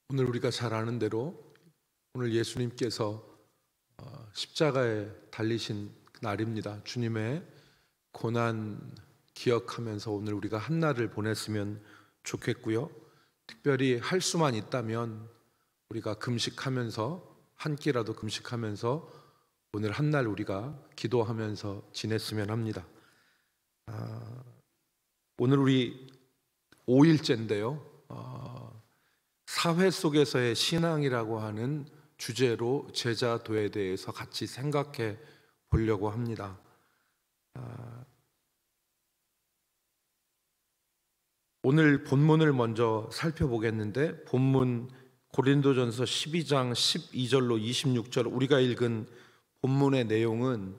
오늘 우리가 잘 아는 대로 오늘 예수님께서 십자가에 달리신 날입니다. 주님의 고난 기억하면서 오늘 우리가 한 날을 보냈으면 좋겠고요. 특별히 할 수만 있다면 우리가 금식하면서 한 끼라도 금식하면서 오늘 한 날 우리가 기도하면서 지냈으면 합니다. 오늘 우리 5일째인데요. 사회 속에서의 신앙이라고 하는 주제로 제자도에 대해서 같이 생각해 보려고 합니다. 오늘 본문을 먼저 살펴보겠는데, 본문 고린도전서 12장 12절로 26절 우리가 읽은 본문의 내용은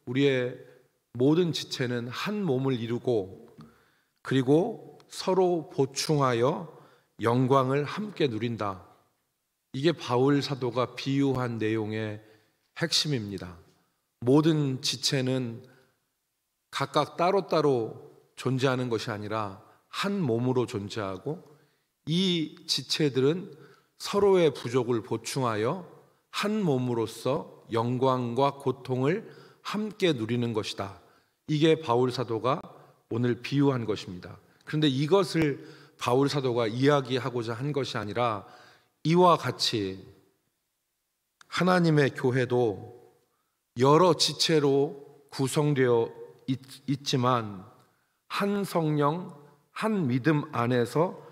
우리의 모든 지체는 한 몸을 이루고 그리고 서로 보충하여 영광을 함께 누린다. 이게 바울 사도가 비유한 내용의 핵심입니다. 모든 지체는 각각 따로따로 존재하는 것이 아니라 한 몸으로 존재하고, 이 지체들은 서로의 부족을 보충하여 한 몸으로서 영광과 고통을 함께 누리는 것이다. 이게 바울 사도가 오늘 비유한 것입니다. 그런데 이것을 바울 사도가 이야기하고자 한 것이 아니라, 이와 같이 하나님의 교회도 여러 지체로 구성되어 있지만 한 성령, 한 믿음 안에서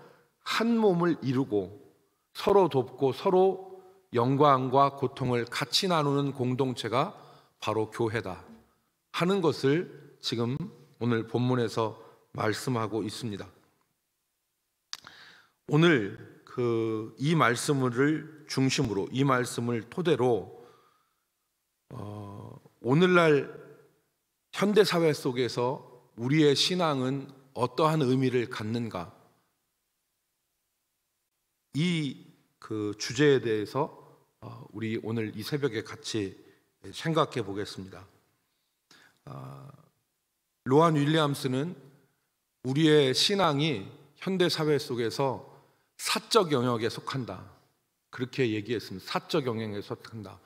한 몸을 이루고 서로 돕고 서로 영광과 고통을 같이 나누는 공동체가 바로 교회다 하는 것을 지금 오늘 본문에서 말씀하고 있습니다. 오늘 이 말씀을 중심으로, 이 말씀을 토대로 오늘날 현대사회 속에서 우리의 신앙은 어떠한 의미를 갖는가, 이 주제에 대해서 우리 오늘 이 새벽에 같이 생각해 보겠습니다. 로안 윌리엄스는 우리의 신앙이 현대사회 속에서 사적 영역에 속한다, 그렇게 얘기했습니다. 사적 영역에 속한다.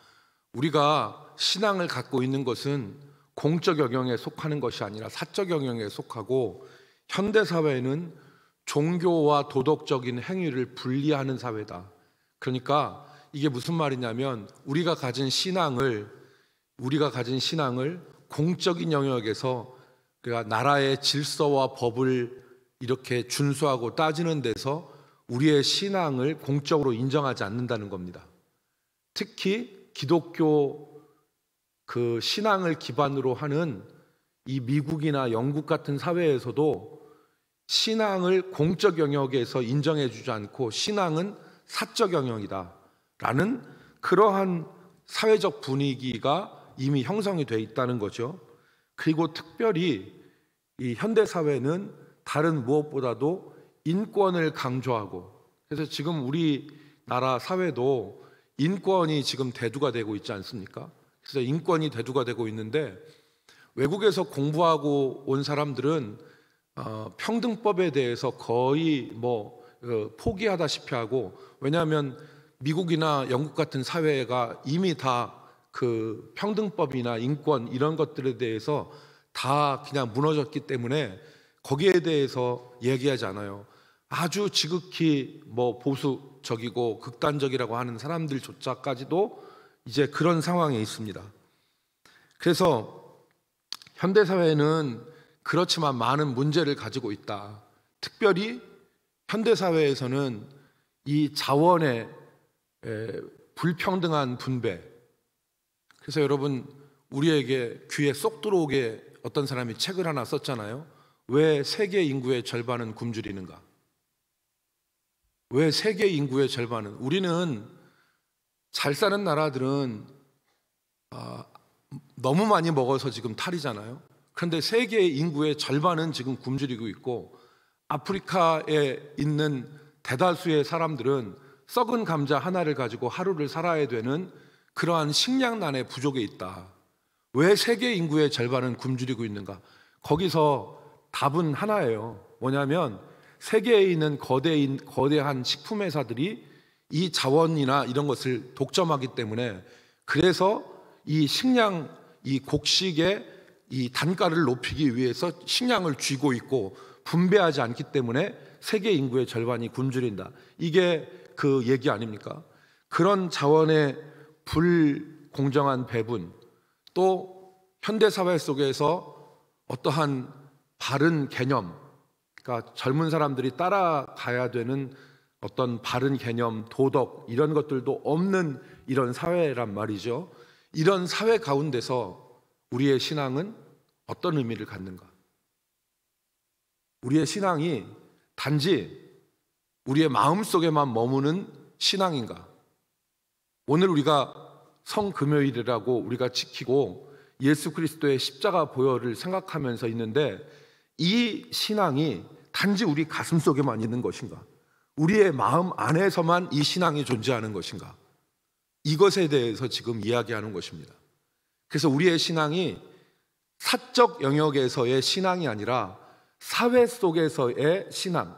우리가 신앙을 갖고 있는 것은 공적 영역에 속하는 것이 아니라 사적 영역에 속하고, 현대사회는 종교와 도덕적인 행위를 분리하는 사회다. 그러니까 이게 무슨 말이냐면, 우리가 가진 신앙을 공적인 영역에서, 그러니까 나라의 질서와 법을 이렇게 준수하고 따지는 데서 우리의 신앙을 공적으로 인정하지 않는다는 겁니다. 특히 기독교 신앙을 기반으로 하는 이 미국이나 영국 같은 사회에서도 신앙을 공적 영역에서 인정해 주지 않고 신앙은 사적 영역이다 라는 그러한 사회적 분위기가 이미 형성이 되어 있다는 거죠. 그리고 특별히 이 현대사회는 다른 무엇보다도 인권을 강조하고, 그래서 지금 우리나라 사회도 인권이 지금 대두가 되고 있지 않습니까? 그래서 인권이 대두가 되고 있는데, 외국에서 공부하고 온 사람들은 평등법에 대해서 거의 포기하다시피 하고, 왜냐하면 미국이나 영국 같은 사회가 이미 다 평등법이나 인권 이런 것들에 대해서 다 그냥 무너졌기 때문에 거기에 대해서 얘기하지 않아요. 아주 지극히 보수적이고 극단적이라고 하는 사람들조차까지도 이제 그런 상황에 있습니다. 그래서 현대사회는 그렇지만 많은 문제를 가지고 있다. 특별히 현대사회에서는 이 자원의 불평등한 분배, 그래서 여러분, 우리에게 귀에 쏙 들어오게 어떤 사람이 책을 하나 썼잖아요. 왜 세계 인구의 절반은 굶주리는가? 왜 세계 인구의 절반은, 우리는 잘 사는 나라들은 너무 많이 먹어서 지금 탈이잖아요. 그런데 세계 인구의 절반은 지금 굶주리고 있고, 아프리카에 있는 대다수의 사람들은 썩은 감자 하나를 가지고 하루를 살아야 되는 그러한 식량난의 부족에 있다. 왜 세계 인구의 절반은 굶주리고 있는가? 거기서 답은 하나예요. 뭐냐면 세계에 있는 거대한 식품 회사들이 이 자원이나 이런 것을 독점하기 때문에, 그래서 이 식량, 이 곡식의 이 단가를 높이기 위해서 식량을 쥐고 있고 분배하지 않기 때문에 세계 인구의 절반이 굶주린다. 이게 그 얘기 아닙니까? 그런 자원의 불공정한 배분, 또 현대사회 속에서 어떠한 바른 개념, 그러니까 젊은 사람들이 따라가야 되는 어떤 바른 개념, 도덕 이런 것들도 없는 이런 사회란 말이죠. 이런 사회 가운데서 우리의 신앙은 어떤 의미를 갖는가? 우리의 신앙이 단지 우리의 마음속에만 머무는 신앙인가? 오늘 우리가 성금요일이라고 우리가 지키고 예수 그리스도의 십자가 보혈을 생각하면서 있는데, 이 신앙이 단지 우리 가슴 속에만 있는 것인가? 우리의 마음 안에서만 이 신앙이 존재하는 것인가? 이것에 대해서 지금 이야기하는 것입니다. 그래서 우리의 신앙이 사적 영역에서의 신앙이 아니라 사회 속에서의 신앙.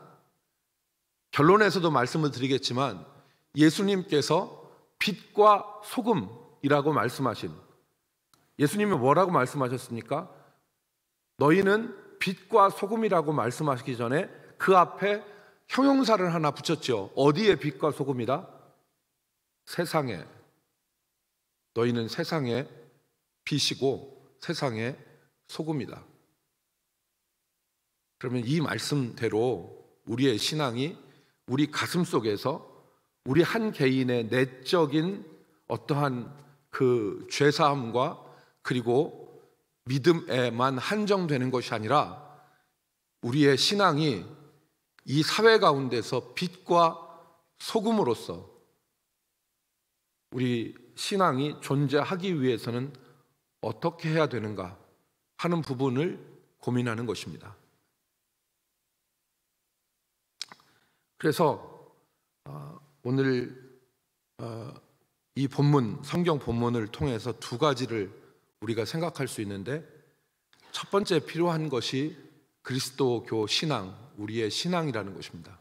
결론에서도 말씀을 드리겠지만, 예수님께서 빛과 소금이라고 말씀하신, 예수님이 뭐라고 말씀하셨습니까? 너희는 빛과 소금이라고 말씀하시기 전에 그 앞에 형용사를 하나 붙였죠. 어디에 빛과 소금이다? 세상에. 너희는 세상의 빛이고 세상의 소금이다. 그러면 이 말씀대로 우리의 신앙이 우리 가슴 속에서 우리 한 개인의 내적인 어떠한 그 죄사함과 그리고 믿음에만 한정되는 것이 아니라, 우리의 신앙이 이 사회 가운데서 빛과 소금으로서 우리 신앙이 존재하기 위해서는 어떻게 해야 되는가 하는 부분을 고민하는 것입니다. 그래서 오늘 이 본문, 성경 본문을 통해서 두 가지를 우리가 생각할 수 있는데, 첫 번째 필요한 것이 그리스도교 신앙, 우리의 신앙이라는 것입니다.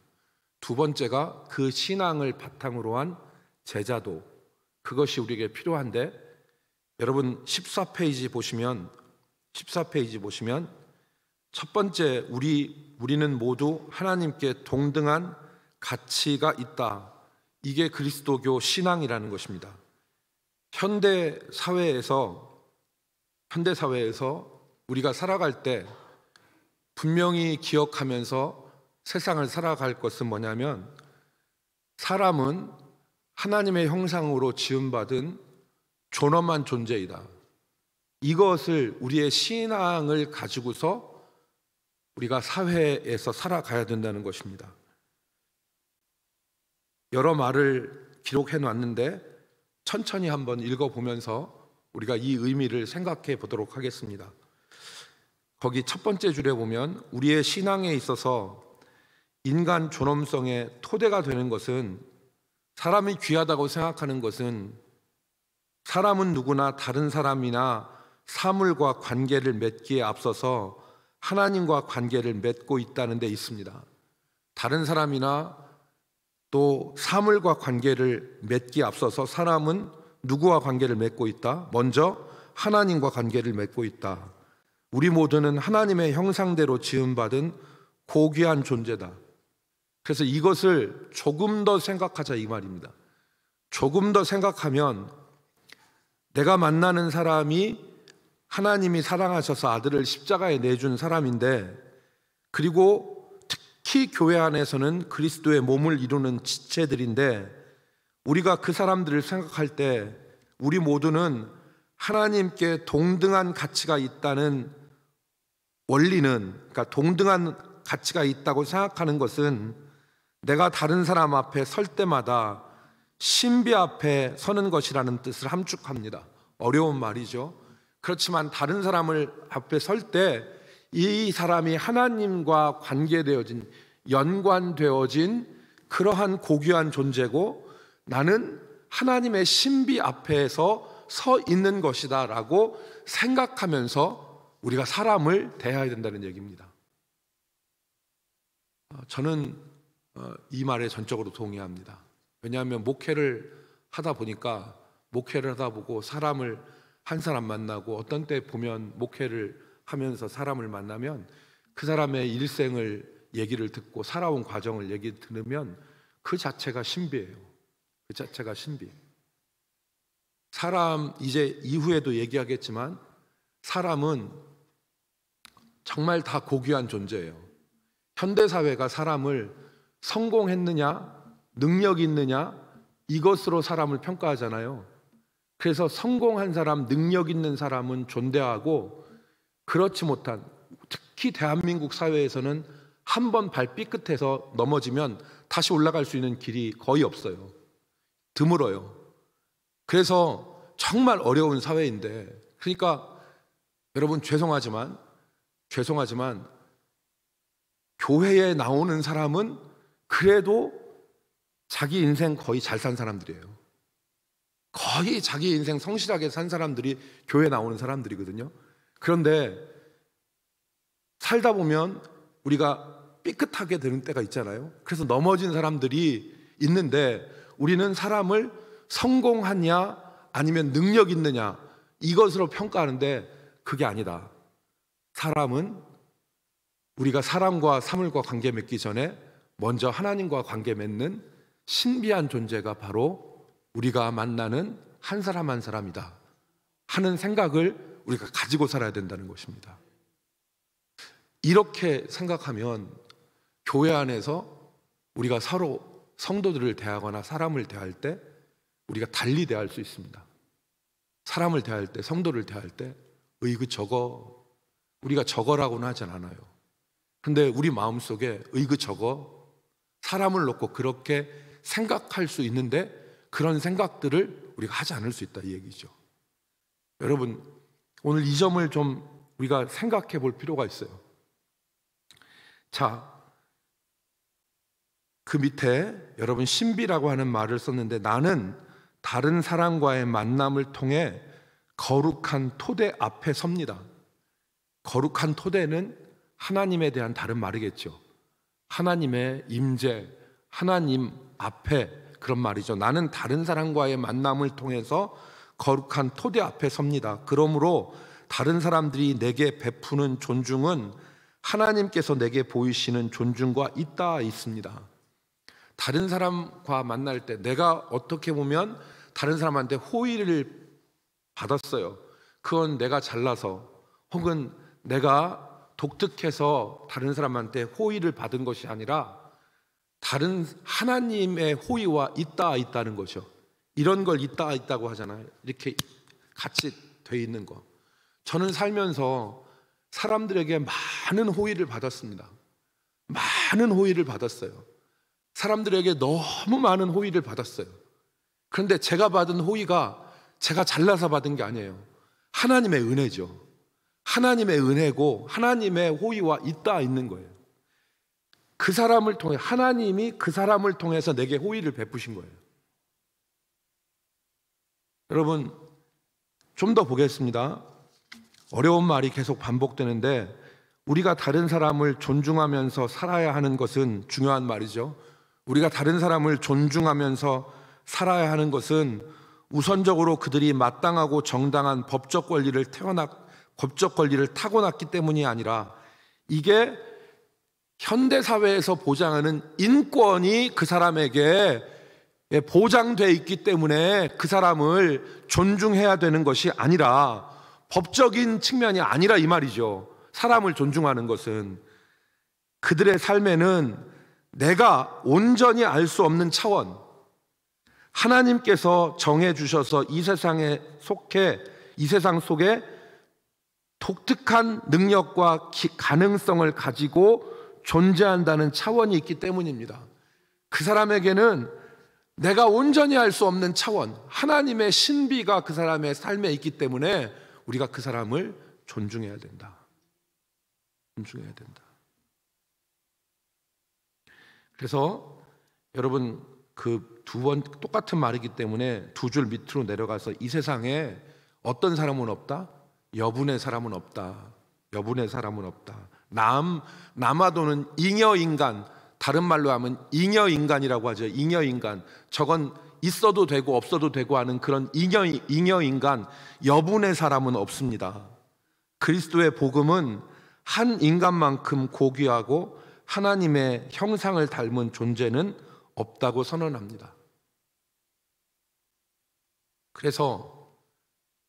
두 번째가 그 신앙을 바탕으로 한 제자도, 그것이 우리에게 필요한데, 여러분 14페이지 보시면 첫 번째, 우리는 모두 하나님께 동등한 가치가 있다. 이게 그리스도교 신앙이라는 것입니다. 현대 사회에서 우리가 살아갈 때 분명히 기억하면서 세상을 살아갈 것은 뭐냐면, 사람은 하나님의 형상으로 지음받은 존엄한 존재이다. 이것을, 우리의 신앙을 가지고서 우리가 사회에서 살아가야 된다는 것입니다. 여러 말을 기록해 놨는데 천천히 한번 읽어보면서 우리가 이 의미를 생각해 보도록 하겠습니다. 거기 첫 번째 줄에 보면, 우리의 신앙에 있어서 인간 존엄성의 토대가 되는 것은, 사람이 귀하다고 생각하는 것은, 사람은 누구나 다른 사람이나 사물과 관계를 맺기에 앞서서 하나님과 관계를 맺고 있다는 데 있습니다. 다른 사람이나 또 사물과 관계를 맺기에 앞서서 사람은 누구와 관계를 맺고 있다? 먼저 하나님과 관계를 맺고 있다. 우리 모두는 하나님의 형상대로 지음받은 고귀한 존재다. 그래서 이것을 조금 더 생각하자 이 말입니다. 조금 더 생각하면, 내가 만나는 사람이 하나님이 사랑하셔서 아들을 십자가에 내준 사람인데, 그리고 특히 교회 안에서는 그리스도의 몸을 이루는 지체들인데, 우리가 그 사람들을 생각할 때 우리 모두는 하나님께 동등한 가치가 있다는 원리는, 그러니까 동등한 가치가 있다고 생각하는 것은, 내가 다른 사람 앞에 설 때마다 신비 앞에 서는 것이라는 뜻을 함축합니다. 어려운 말이죠. 그렇지만 다른 사람을 앞에 설 때 이 사람이 하나님과 관계되어진, 연관되어진 그러한 고귀한 존재고, 나는 하나님의 신비 앞에서 서 있는 것이다 라고 생각하면서 우리가 사람을 대해야 된다는 얘기입니다. 저는 이 말에 전적으로 동의합니다. 왜냐하면 목회를 하다 보고 사람을 한 사람 만나고, 어떤 때 보면 목회를 하면서 사람을 만나면 그 사람의 일생을 얘기를 듣고 살아온 과정을 얘기 들으면 그 자체가 신비예요. 그 자체가 신비. 사람, 이제 이후에도 얘기하겠지만 사람은 정말 다 고귀한 존재예요. 현대사회가 사람을 성공했느냐, 능력 있느냐, 이것으로 사람을 평가하잖아요. 그래서 성공한 사람, 능력 있는 사람은 존대하고, 그렇지 못한, 특히 대한민국 사회에서는 한 번 발 삐끗해서 넘어지면 다시 올라갈 수 있는 길이 거의 없어요. 드물어요. 그래서 정말 어려운 사회인데, 그러니까 여러분 죄송하지만 교회에 나오는 사람은 그래도 자기 인생 거의 잘 산 사람들이에요. 거의 자기 인생 성실하게 산 사람들이 교회에 나오는 사람들이거든요. 그런데 살다 보면 우리가 삐끗하게 되는 때가 있잖아요. 그래서 넘어진 사람들이 있는데, 우리는 사람을 성공하냐 아니면 능력 있느냐 이것으로 평가하는데, 그게 아니다. 사람은 우리가 사람과 사물과 관계 맺기 전에 먼저 하나님과 관계 맺는 신비한 존재가 바로 우리가 만나는 한 사람 한 사람이다 하는 생각을 우리가 가지고 살아야 된다는 것입니다. 이렇게 생각하면 교회 안에서 우리가 서로 성도들을 대하거나 사람을 대할 때 우리가 달리 대할 수 있습니다. 사람을 대할 때, 성도를 대할 때 그 저거, 우리가 저거라고는 하진 않아요. 근데 우리 마음속에 그 저거, 사람을 놓고 그렇게 생각할 수 있는데 그런 생각들을 우리가 하지 않을 수 있다, 이 얘기죠. 여러분, 오늘 이 점을 좀 우리가 생각해 볼 필요가 있어요. 자, 그 밑에 여러분 신비라고 하는 말을 썼는데, 나는 다른 사람과의 만남을 통해 거룩한 토대 앞에 섭니다. 거룩한 토대는 하나님에 대한 다른 말이겠죠. 하나님의 임재, 하나님 앞에, 그런 말이죠. 나는 다른 사람과의 만남을 통해서 거룩한 토대 앞에 섭니다. 그러므로 다른 사람들이 내게 베푸는 존중은 하나님께서 내게 보이시는 존중과 잇따라 있습니다. 다른 사람과 만날 때 내가 어떻게 보면 다른 사람한테 호의를 받았어요. 그건 내가 잘나서 혹은 내가 독특해서 다른 사람한테 호의를 받은 것이 아니라 다른 하나님의 호의와 있다는 거죠. 이런 걸 있다고 하잖아요. 이렇게 같이 돼 있는 거. 저는 살면서 사람들에게 많은 호의를 받았습니다. 많은 호의를 받았어요. 사람들에게 너무 많은 호의를 받았어요. 그런데 제가 받은 호의가 제가 잘나서 받은 게 아니에요. 하나님의 은혜죠. 하나님의 은혜고 하나님의 호의와 있는 거예요. 그 사람을 통해, 하나님이 그 사람을 통해서 내게 호의를 베푸신 거예요. 여러분, 좀 더 보겠습니다. 어려운 말이 계속 반복되는데, 우리가 다른 사람을 존중하면서 살아야 하는 것은 중요한 말이죠. 우리가 다른 사람을 존중하면서 살아야 하는 것은 우선적으로 그들이 마땅하고 정당한 법적 권리를 타고났기 때문이 아니라, 이게 현대사회에서 보장하는 인권이 그 사람에게 보장되어 있기 때문에 그 사람을 존중해야 되는 것이 아니라, 법적인 측면이 아니라 이 말이죠. 사람을 존중하는 것은 그들의 삶에는 내가 온전히 알 수 없는 차원, 하나님께서 정해주셔서 이 세상 속에 독특한 능력과 가능성을 가지고 존재한다는 차원이 있기 때문입니다. 그 사람에게는 내가 온전히 알 수 없는 차원, 하나님의 신비가 그 사람의 삶에 있기 때문에 우리가 그 사람을 존중해야 된다. 존중해야 된다. 그래서 여러분, 그 두 번 똑같은 말이기 때문에 두 줄 밑으로 내려가서, 이 세상에 어떤 사람은 없다? 여분의 사람은 없다. 여분의 사람은 없다. 남아도는 잉여 인간, 다른 말로 하면 잉여 인간이라고 하죠. 잉여 인간. 저건 있어도 되고 없어도 되고 하는 그런 잉여 인간, 여분의 사람은 없습니다. 그리스도의 복음은 한 인간만큼 고귀하고 하나님의 형상을 닮은 존재는 없다고 선언합니다. 그래서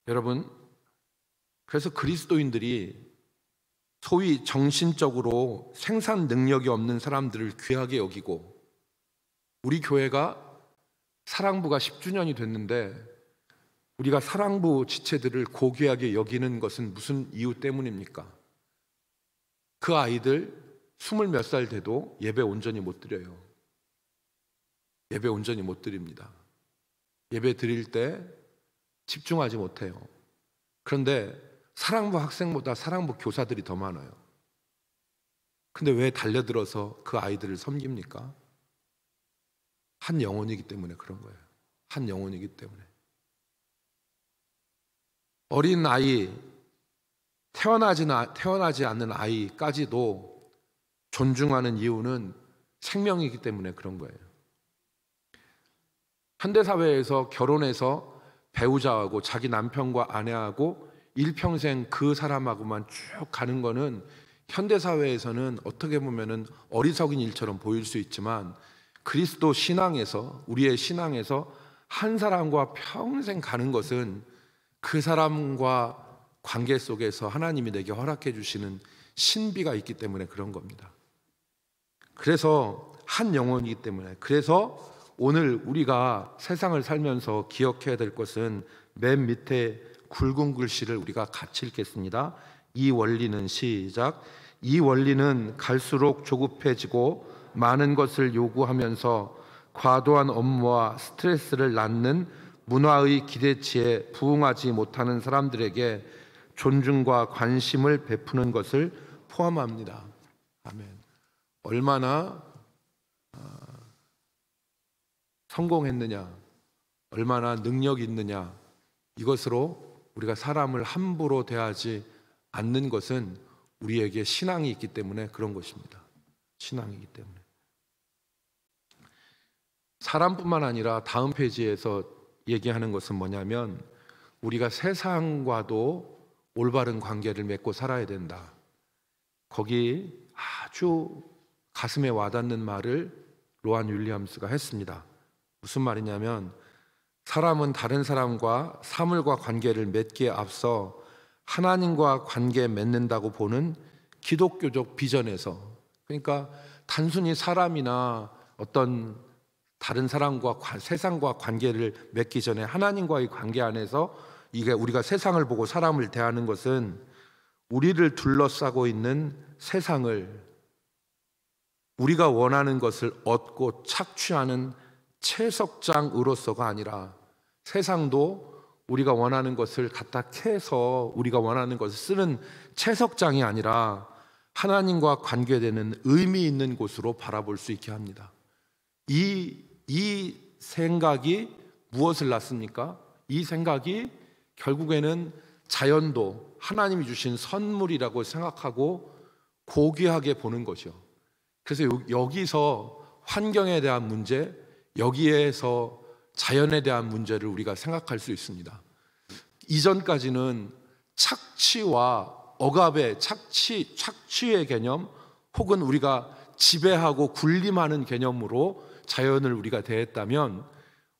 여러분, 그래서 그리스도인들이 소위 정신적으로 생산 능력이 없는 사람들을 귀하게 여기고, 우리 교회가 사랑부가 10주년이 됐는데 우리가 사랑부 지체들을 고귀하게 여기는 것은 무슨 이유 때문입니까? 그 아이들 20 몇 살 돼도 예배 온전히 못 드려요. 예배 온전히 못 드립니다. 예배 드릴 때 집중하지 못해요. 그런데 사랑부 학생보다 사랑부 교사들이 더 많아요. 근데 왜 달려들어서 그 아이들을 섬깁니까? 한 영혼이기 때문에 그런 거예요. 한 영혼이기 때문에. 어린 아이, 태어나지 않는 아이까지도 존중하는 이유는 생명이기 때문에 그런 거예요. 현대사회에서 결혼해서 배우자하고 자기 남편과 아내하고 일평생 그 사람하고만 쭉 가는 거는 현대사회에서는 어떻게 보면은 어리석은 일처럼 보일 수 있지만, 그리스도 신앙에서, 우리의 신앙에서 한 사람과 평생 가는 것은 그 사람과 관계 속에서 하나님이 내게 허락해 주시는 신비가 있기 때문에 그런 겁니다. 그래서 한 영혼이기 때문에. 그래서 오늘 우리가 세상을 살면서 기억해야 될 것은 맨 밑에 굵은 글씨를 우리가 같이 읽겠습니다. 이 원리는, 시작. 이 원리는 갈수록 조급해지고 많은 것을 요구하면서 과도한 업무와 스트레스를 낳는 문화의 기대치에 부응하지 못하는 사람들에게 존중과 관심을 베푸는 것을 포함합니다. 아멘. 얼마나 성공했느냐, 얼마나 능력이 있느냐, 이것으로 우리가 사람을 함부로 대하지 않는 것은 우리에게 신앙이 있기 때문에 그런 것입니다. 신앙이기 때문에. 사람뿐만 아니라 다음 페이지에서 얘기하는 것은 뭐냐면, 우리가 세상과도 올바른 관계를 맺고 살아야 된다. 거기 아주 가슴에 와닿는 말을 로안 윌리엄스가 했습니다. 무슨 말이냐면, 사람은 다른 사람과 사물과 관계를 맺기에 앞서 하나님과 관계 맺는다고 보는 기독교적 비전에서, 그러니까 단순히 사람이나 어떤 다른 사람과 세상과 관계를 맺기 전에 하나님과의 관계 안에서, 이게 우리가 세상을 보고 사람을 대하는 것은 우리를 둘러싸고 있는 세상을 우리가 원하는 것을 얻고 착취하는 채석장으로서가 아니라, 세상도 우리가 원하는 것을 갖다 캐서 우리가 원하는 것을 쓰는 채석장이 아니라 하나님과 관계되는 의미 있는 곳으로 바라볼 수 있게 합니다. 이 생각이 무엇을 낳습니까? 이 생각이 결국에는 자연도 하나님이 주신 선물이라고 생각하고 고귀하게 보는 것이요. 그래서 여기서 환경에 대한 문제, 여기에서 자연에 대한 문제를 우리가 생각할 수 있습니다. 이전까지는 착취와 억압의 착취의 개념, 혹은 우리가 지배하고 군림하는 개념으로 자연을 우리가 대했다면,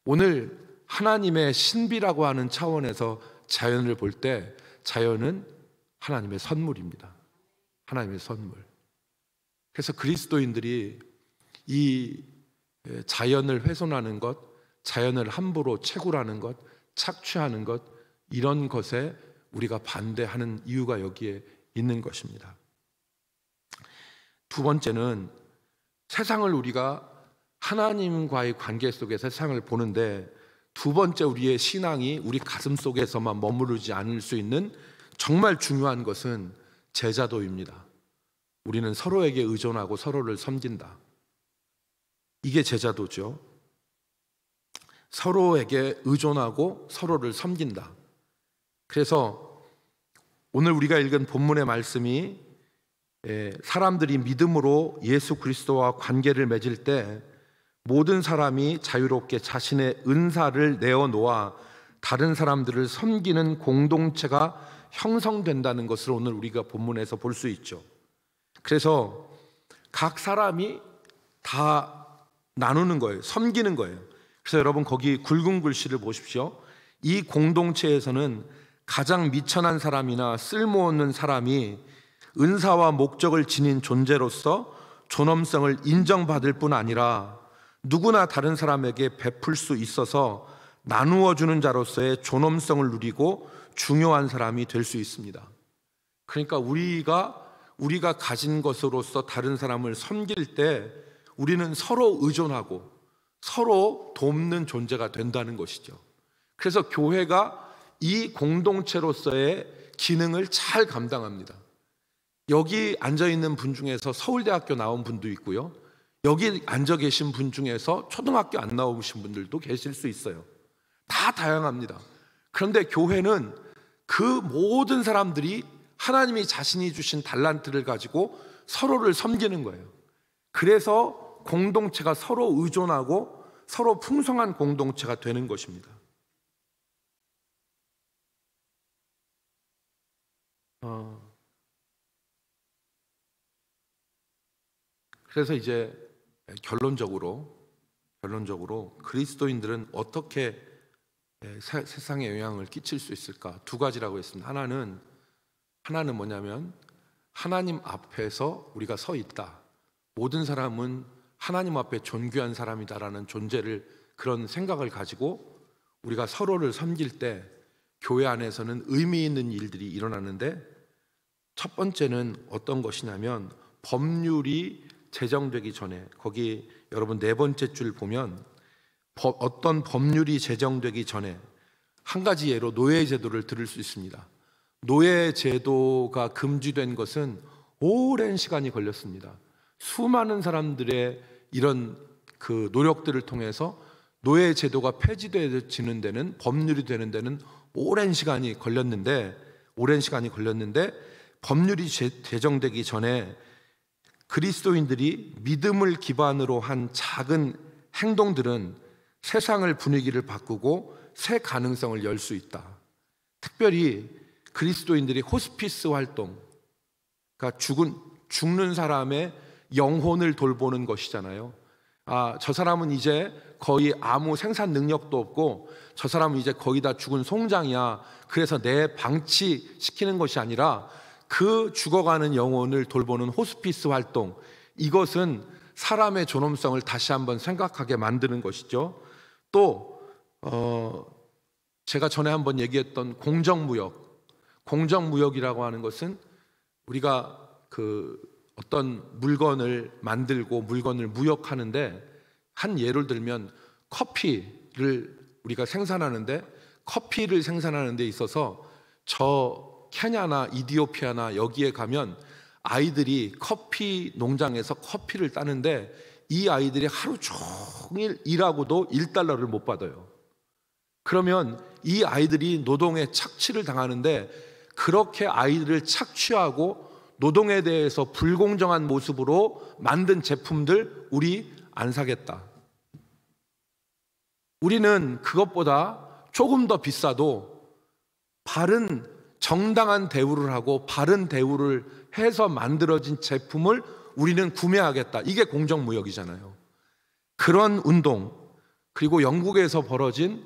오늘 하나님의 신비라고 하는 차원에서 자연을 볼 때 자연은 하나님의 선물입니다. 하나님의 선물. 그래서 그리스도인들이 이 자연을 훼손하는 것, 자연을 함부로 채굴하는 것, 착취하는 것, 이런 것에 우리가 반대하는 이유가 여기에 있는 것입니다. 두 번째는, 세상을 우리가 하나님과의 관계 속에 세상을 보는데, 두 번째 우리의 신앙이 우리 가슴 속에서만 머무르지 않을 수 있는 정말 중요한 것은 제자도입니다. 우리는 서로에게 의존하고 서로를 섬긴다. 이게 제자도죠. 서로에게 의존하고 서로를 섬긴다. 그래서 오늘 우리가 읽은 본문의 말씀이 사람들이 믿음으로 예수 그리스도와 관계를 맺을 때 모든 사람이 자유롭게 자신의 은사를 내어놓아 다른 사람들을 섬기는 공동체가 형성된다는 것을 오늘 우리가 본문에서 볼 수 있죠. 그래서 각 사람이 다 나누는 거예요. 섬기는 거예요. 그래서 여러분 거기 굵은 글씨를 보십시오. 이 공동체에서는 가장 미천한 사람이나 쓸모없는 사람이 은사와 목적을 지닌 존재로서 존엄성을 인정받을 뿐 아니라 누구나 다른 사람에게 베풀 수 있어서 나누어 주는 자로서의 존엄성을 누리고 중요한 사람이 될 수 있습니다. 그러니까 우리가 가진 것으로서 다른 사람을 섬길 때 우리는 서로 의존하고 서로 돕는 존재가 된다는 것이죠. 그래서 교회가 이 공동체로서의 기능을 잘 감당합니다. 여기 앉아있는 분 중에서 서울대학교 나온 분도 있고요, 여기 앉아 계신 분 중에서 초등학교 안 나오신 분들도 계실 수 있어요. 다 다양합니다. 그런데 교회는 그 모든 사람들이 하나님이 자신이 주신 달란트를 가지고 서로를 섬기는 거예요. 그래서 공동체가 서로 의존하고 서로 풍성한 공동체가 되는 것입니다. 그래서 이제 결론적으로 그리스도인들은 어떻게 세상에 영향을 끼칠 수 있을까? 두 가지라고 했습니다. 하나는 뭐냐면 하나님 앞에서 우리가 서 있다. 모든 사람은 하나님 앞에 존귀한 사람이다라는 존재를, 그런 생각을 가지고 우리가 서로를 섬길 때 교회 안에서는 의미 있는 일들이 일어나는데, 첫 번째는 어떤 것이냐면 법률이 제정되기 전에, 거기 여러분 네 번째 줄 보면 어떤 법률이 제정되기 전에, 한 가지 예로 노예제도를 들을 수 있습니다. 노예제도가 금지된 것은 오랜 시간이 걸렸습니다. 수많은 사람들의 이런 그 노력들을 통해서 노예제도가 폐지되는 데는, 법률이 되는 데는 오랜 시간이 걸렸는데 법률이 제정되기 전에 그리스도인들이 믿음을 기반으로 한 작은 행동들은 세상을 분위기를 바꾸고 새 가능성을 열 수 있다. 특별히 그리스도인들이 호스피스 활동, 그러니까 죽는 사람의 영혼을 돌보는 것이잖아요. 저 사람은 이제 거의 아무 생산 능력도 없고 저 사람은 이제 거의 다 죽은 송장이야. 그래서 내 방치시키는 것이 아니라 그 죽어가는 영혼을 돌보는 호스피스 활동, 이것은 사람의 존엄성을 다시 한번 생각하게 만드는 것이죠. 또 제가 전에 한번 얘기했던 공정무역이라고 하는 것은 우리가 어떤 물건을 만들고 물건을 무역하는데, 한 예를 들면 커피를 우리가 생산하는데, 커피를 생산하는 데 있어서 저 케냐나 이디오피아나 여기에 가면 아이들이 커피 농장에서 커피를 따는데 이 아이들이 하루 종일 일하고도 $1를 못 받아요. 그러면 이 아이들이 노동에 착취를 당하는데, 그렇게 아이들을 착취하고 노동에 대해서 불공정한 모습으로 만든 제품들 우리 안 사겠다. 우리는 그것보다 조금 더 비싸도 바른 정당한 대우를 하고 바른 대우를 해서 만들어진 제품을 우리는 구매하겠다. 이게 공정무역이잖아요. 그런 운동, 그리고 영국에서 벌어진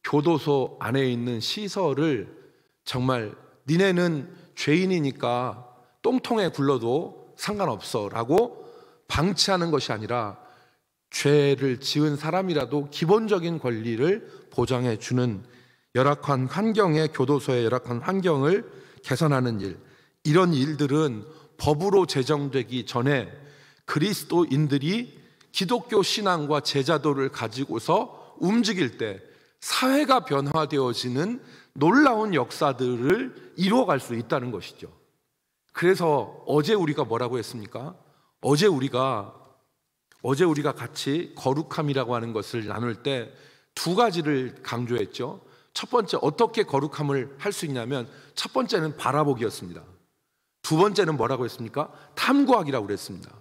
교도소 안에 있는 시설을 정말 니네는 죄인이니까 똥통에 굴러도 상관없어 라고 방치하는 것이 아니라 죄를 지은 사람이라도 기본적인 권리를 보장해 주는 열악한 환경의, 교도소의 열악한 환경을 개선하는 일, 이런 일들은 법으로 제정되기 전에 그리스도인들이 기독교 신앙과 제자도를 가지고서 움직일 때 사회가 변화되어지는 놀라운 역사들을 이루어갈 수 있다는 것이죠. 그래서 어제 우리가 뭐라고 했습니까? 어제 우리가 같이 거룩함이라고 하는 것을 나눌 때 두 가지를 강조했죠. 첫 번째, 어떻게 거룩함을 할 수 있냐면 첫 번째는 바라보기였습니다. 두 번째는 뭐라고 했습니까? 탐구하기라고 그랬습니다.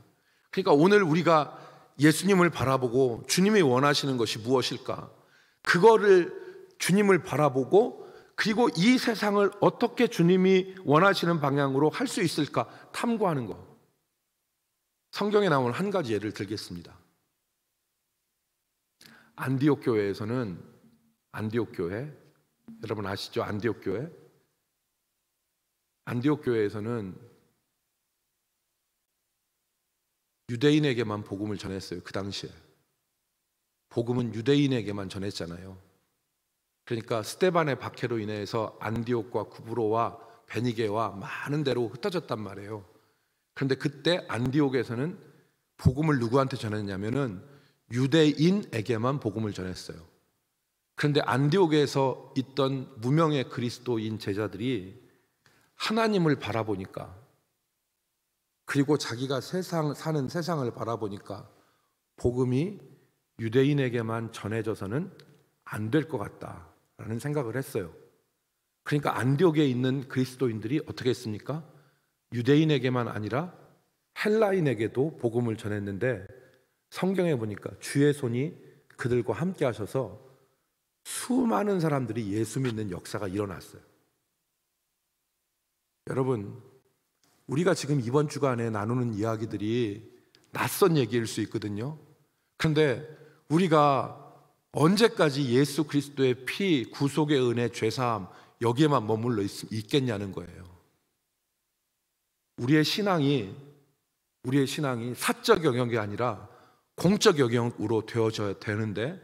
그러니까 오늘 우리가 예수님을 바라보고 주님이 원하시는 것이 무엇일까? 그거를 주님을 바라보고 그리고 이 세상을 어떻게 주님이 원하시는 방향으로 할 수 있을까 탐구하는 것. 성경에 나오는 한 가지 예를 들겠습니다. 안디옥 교회에서는 안디옥 교회 여러분 아시죠? 안디옥 교회? 안디옥 교회에서는 유대인에게만 복음을 전했어요. 그 당시에 복음은 유대인에게만 전했잖아요. 그러니까 스데반의 박해로 인해서 안디옥과 구브로와 베니게와 많은 데로 흩어졌단 말이에요. 그런데 그때 안디옥에서는 복음을 누구한테 전했냐면은 유대인에게만 복음을 전했어요. 그런데 안디옥에서 있던 무명의 그리스도인 제자들이 하나님을 바라보니까 그리고 자기가 사는 세상을 바라보니까 복음이 유대인에게만 전해져서는 안 될 것 같다라는 생각을 했어요. 그러니까 안디옥에 있는 그리스도인들이 어떻게 했습니까? 유대인에게만 아니라 헬라인에게도 복음을 전했는데 성경에 보니까 주의 손이 그들과 함께 하셔서 수많은 사람들이 예수 믿는 역사가 일어났어요. 여러분, 우리가 지금 이번 주간에 나누는 이야기들이 낯선 얘기일 수 있거든요. 그런데 우리가 언제까지 예수 그리스도의 피, 구속의 은혜, 죄사함 여기에만 머물러 있겠냐는 거예요. 우리의 신앙이 사적 영역이 아니라 공적 영역으로 되어져야 되는데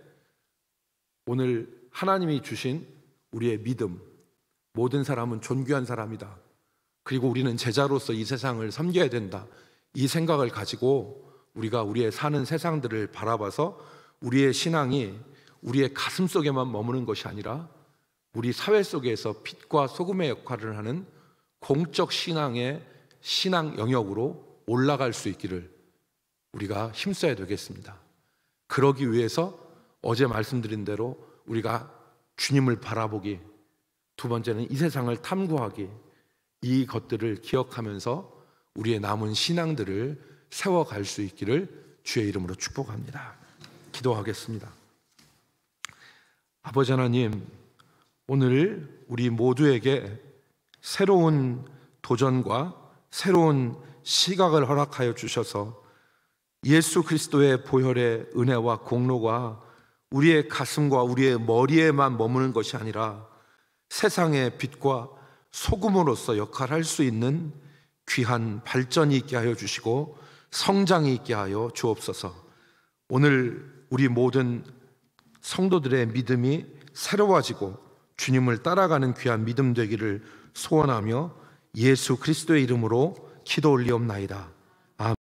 오늘 하나님이 주신 우리의 믿음, 모든 사람은 존귀한 사람이다. 그리고 우리는 제자로서 이 세상을 섬겨야 된다. 이 생각을 가지고 우리가 우리의 사는 세상들을 바라봐서 우리의 신앙이 우리의 가슴 속에만 머무는 것이 아니라 우리 사회 속에서 빛과 소금의 역할을 하는 공적 신앙의 신앙 영역으로 올라갈 수 있기를 우리가 힘써야 되겠습니다. 그러기 위해서 어제 말씀드린 대로 우리가 주님을 바라보기, 두 번째는 이 세상을 탐구하기, 이 것들을 기억하면서 우리의 남은 신앙들을 세워갈 수 있기를 주의 이름으로 축복합니다. 기도하겠습니다. 아버지 하나님, 오늘 우리 모두에게 새로운 도전과 새로운 시각을 허락하여 주셔서 예수 그리스도의 보혈의 은혜와 공로가 우리의 가슴과 우리의 머리에만 머무는 것이 아니라 세상의 빛과 소금으로서 역할할 수 있는 귀한 발전이 있게 하여 주시고 성장이 있게 하여 주옵소서. 오늘 우리 모든 성도들의 믿음이 새로워지고 주님을 따라가는 귀한 믿음 되기를 소원하며 예수 그리스도의 이름으로 기도 올리옵나이다.